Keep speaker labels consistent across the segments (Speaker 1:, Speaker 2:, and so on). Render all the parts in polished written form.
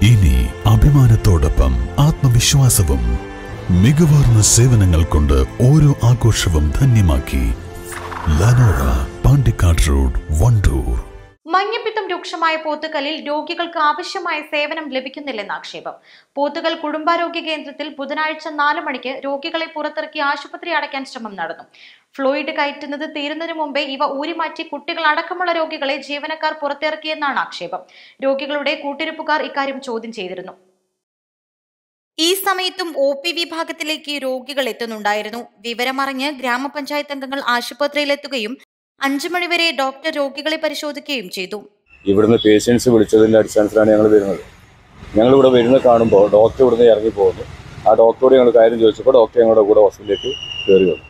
Speaker 1: ഇനി അഭിമാനത്തോടൊപ്പം ആത്മവിശ്വാസവും മികവാർന്ന സേവനങ്ങൾ കൊണ്ട് ഓരോ ആഘോഷവും ധന്യമാക്കി. ലനോറ, പാണ്ടിക്കാട് റോഡ്, വണ്ടൂർ.
Speaker 2: മഞ്ഞപ്പിത്തം രൂക്ഷമായ പോത്തുകലിൽ രോഗികൾക്ക് ആവശ്യമായ സേവനം ലഭിക്കുന്നില്ലെന്ന് ആക്ഷേപം. പോത്തുകൽ കുടുംബാരോഗ്യ കേന്ദ്രത്തിൽ ബുധനാഴ്ച 4 മണിക്ക് രോഗികളെ പുറത്തിറക്കി ആശുപത്രി അടയ്ക്കാൻ ശ്രമം നടന്നു. ഫ്ലൂയിഡ് കയറ്റുന്നത് തീരുന്നതിനു മുമ്പേ ഇവ ഊരിമാറ്റി കുട്ടികളടക്കമുള്ള രോഗികളെ ജീവനക്കാർ പുറത്തിറക്കിയെന്നാണ് ആക്ഷേപം. രോഗികളുടെ കൂട്ടിരിപ്പുകാർ ഇക്കാര്യം ചോദ്യം ചെയ്തിരുന്നു. ഈ സമയത്തും OP വിഭാഗത്തിലേക്ക് രോഗികൾ എത്തുന്നുണ്ടായിരുന്നു. വിവരമറിഞ്ഞ് ഗ്രാമപഞ്ചായത്ത് അംഗങ്ങൾ ആശുപത്രിയിലെത്തുകയും 5 മണിവരെ ഡോക്ടർ രോഗികളെ പരിശോധിക്കുകയും ചെയ്തു.
Speaker 3: ഇവിടുന്ന് പേഷ്യൻസ് വിളിച്ചതിൻ്റെ അടിസ്ഥാനത്തിലാണ് ഞങ്ങൾ വരുന്നത്. ഞങ്ങളിവിടെ വരുന്ന കാണുമ്പോൾ ഡോക്ടർ ഇവിടുന്ന് ഇറങ്ങി പോകുന്നു. ആ ഡോക്ടറോട് ഞങ്ങൾ കാര്യം ചോദിച്ചപ്പോൾ ഡോക്ടർ ഞങ്ങളുടെ കൂടെ ഹോസ്പിറ്റലിലേക്ക് കയറി വന്നു.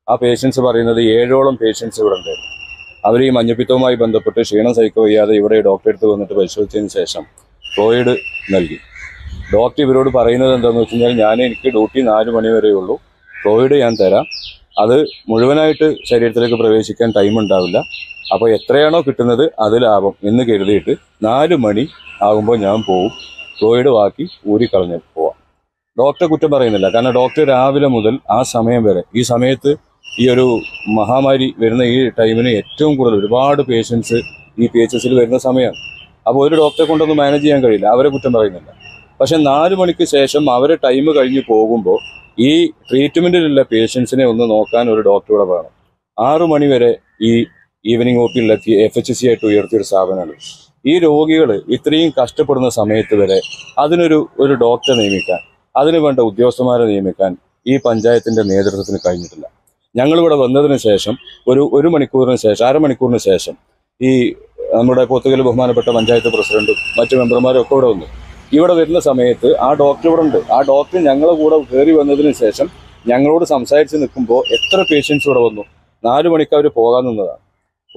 Speaker 3: ആ പേഷ്യൻസ് പറയുന്നത് 7ഓളം പേഷ്യൻസ് ഇവിടെ ഉണ്ടായിരുന്നു. അവർ ഈ മഞ്ഞപ്പിത്തവുമായി ബന്ധപ്പെട്ട് ക്ഷീണം സഹിക്കുക വയ്യാതെ ഇവിടെ ഡോക്ടറെ അടുത്ത് വന്നിട്ട് പരിശോധിച്ചതിന് ശേഷം ഫ്ലൂയിഡ് നൽകി. ഡോക്ടർ ഇവരോട് പറയുന്നത് എന്താണെന്ന് വെച്ച് കഴിഞ്ഞാൽ, എനിക്ക് ഡ്യൂട്ടി 4 മണി വരെ ഉള്ളൂ, ഫ്ലൂയിഡ് ഞാൻ തരാം, അത് മുഴുവനായിട്ട് ശരീരത്തിലേക്ക് പ്രവേശിക്കാൻ ടൈം ഉണ്ടാവില്ല, അപ്പോൾ എത്രയാണോ കിട്ടുന്നത് അത് ലാഭം എന്ന് കരുതിയിട്ട് 4 മണി ആകുമ്പോൾ ഞാൻ പോവും, ഫ്ലൂയിഡ് ബാക്കി ഊരിക്കളഞ്ഞ് പോവാം. ഡോക്ടറെ കുറ്റം പറയുന്നില്ല, കാരണം ഡോക്ടർ രാവിലെ മുതൽ ആ സമയം വരെ, ഈ സമയത്ത് ഈ ഒരു മഹാമാരി വരുന്ന ഈ ടൈമിന് ഏറ്റവും കൂടുതൽ ഒരുപാട് പേഷ്യൻസ് ഈ PHSൽ വരുന്ന സമയമാണ്. അപ്പോൾ ഒരു ഡോക്ടറെ കൊണ്ടൊന്നും മാനേജ് ചെയ്യാൻ കഴിയില്ല, അവരെ കുറ്റം പറയുന്നില്ല. പക്ഷെ 4 മണിക്ക് ശേഷം അവരെ ടൈം കഴിഞ്ഞ് പോകുമ്പോൾ ഈ ട്രീറ്റ്മെൻറ്റിലുള്ള പേഷ്യൻസിനെ ഒന്ന് നോക്കാൻ ഒരു ഡോക്ടറുടെ വേണം. 6 മണി വരെ ഈ ഈവനിങ് OPയിലുള്ള FHC ആയിട്ട് ഉയർത്തിയൊരു സ്ഥാപനമാണ്. ഈ രോഗികൾ ഇത്രയും കഷ്ടപ്പെടുന്ന സമയത്ത് വരെ അതിനൊരു ഡോക്ടറെ നിയമിക്കാൻ, അതിന് വേണ്ട ഉദ്യോഗസ്ഥന്മാരെ നിയമിക്കാൻ ഈ പഞ്ചായത്തിൻ്റെ നേതൃത്വത്തിന് കഴിഞ്ഞിട്ടില്ല. ഞങ്ങളിവിടെ വന്നതിന് ശേഷം ഒരു മണിക്കൂറിന് ശേഷം, അരമണിക്കൂറിന് ശേഷം ഈ നമ്മുടെ പോത്തുകൽ ബഹുമാനപ്പെട്ട പഞ്ചായത്ത് പ്രസിഡന്റും മറ്റു മെമ്പർമാരും ഒക്കെ ഇവിടെ വന്നു. ഇവിടെ വരുന്ന സമയത്ത് ആ ഡോക്ടർ ഇവിടെ ഉണ്ട്. ആ ഡോക്ടർ ഞങ്ങളുടെ കൂടെ കയറി വന്നതിന് ശേഷം ഞങ്ങളോട് സംസാരിച്ച് നിൽക്കുമ്പോൾ എത്ര പേഷ്യൻസ് ഇവിടെ വന്നു. 4 മണിക്ക് അവർ പോകാൻ നിന്നതാണ്.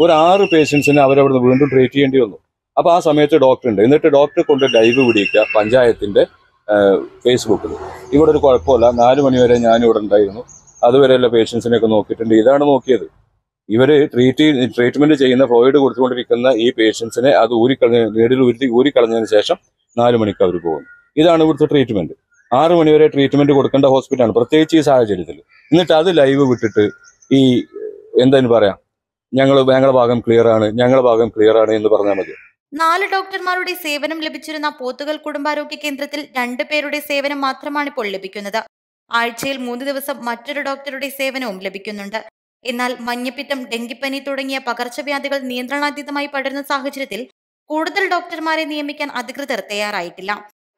Speaker 3: ഒരു 6 പേഷ്യൻസിനെ അവരവിടെ നിന്ന് വീണ്ടും ട്രീറ്റ് ചെയ്യേണ്ടി വന്നു. അപ്പോൾ ആ സമയത്ത് ഡോക്ടർ ഉണ്ട്. എന്നിട്ട് ഡോക്ടറെ കൊണ്ട് ലൈവ് പിടിക്കുക പഞ്ചായത്തിൻ്റെ ഫേസ്ബുക്കിൽ. ഇവിടെ ഒരു കുഴപ്പമില്ല, 4 മണി വരെ ഞാനിവിടെ ഉണ്ടായിരുന്നു, അതുവരെയുള്ള പേഷ്യൻസിനെയൊക്കെ നോക്കിയിട്ടുണ്ട്. ഇതാണ് നോക്കിയത്. ഇവർ ട്രീറ്റ്മെൻറ്റ് ചെയ്യുന്ന ഫ്ലൂയിഡ് കൊടുത്തുകൊണ്ടിരിക്കുന്ന ഈ പേഷ്യൻസിനെ അത് ഊരിക്കളഞ്ഞതിന് ശേഷം 4 മണിക്ക് അവർ പോകുന്നു. ഇതാണ് ഇവിടുത്തെ ട്രീറ്റ്മെൻറ്റ്. 6 മണി വരെ ട്രീറ്റ്മെൻറ്റ് കൊടുക്കേണ്ട ഹോസ്പിറ്റലാണ്, പ്രത്യേകിച്ച് ഈ സാഹചര്യത്തിൽ. എന്നിട്ട് അത് ലൈവ് വിട്ടിട്ട് ഈ എന്തെന്ന് പറയാം, ഞങ്ങളുടെ ഭാഗം ക്ലിയർ ആണ് എന്ന് പറഞ്ഞാൽ മതി.
Speaker 2: 4 ഡോക്ടർമാരുടെ സേവനം ലഭിച്ചിരുന്ന പോത്തുകൽ കുടുംബാരോഗ്യ കേന്ദ്രത്തിൽ 2 പേരുടെ സേവനം മാത്രമാണ് ഇപ്പോൾ ലഭിക്കുന്നത്. ആഴ്ചയിൽ 3 ദിവസം മറ്റൊരു ഡോക്ടറുടെ സേവനവും ലഭിക്കുന്നുണ്ട്. എന്നാൽ മഞ്ഞപ്പിത്തം, ഡെങ്കിപ്പനി തുടങ്ങിയ പകർച്ചവ്യാധികൾ നിയന്ത്രണാതീതമായി പടരുന്ന സാഹചര്യത്തിൽ കൂടുതൽ ഡോക്ടർമാരെ നിയമിക്കാൻ അധികൃതർ തയ്യാറായിട്ടില്ല.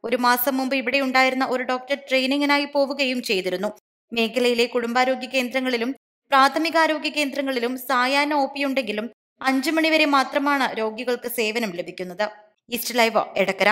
Speaker 2: 1 മാസം മുമ്പ് ഇവിടെ ഉണ്ടായിരുന്ന ഒരു ഡോക്ടർ ട്രെയിനിങ്ങിനായി പോവുകയും ചെയ്തിരുന്നു. മേഖലയിലെ കുടുംബാരോഗ്യ കേന്ദ്രങ്ങളിലും പ്രാഥമികാരോഗ്യ കേന്ദ്രങ്ങളിലും സായാഹ്ന OP ഉണ്ടെങ്കിലും 5 മണി വരെ മാത്രമാണ് രോഗികൾക്ക് സേവനം ലഭിക്കുന്നത്. East live, Edakkara.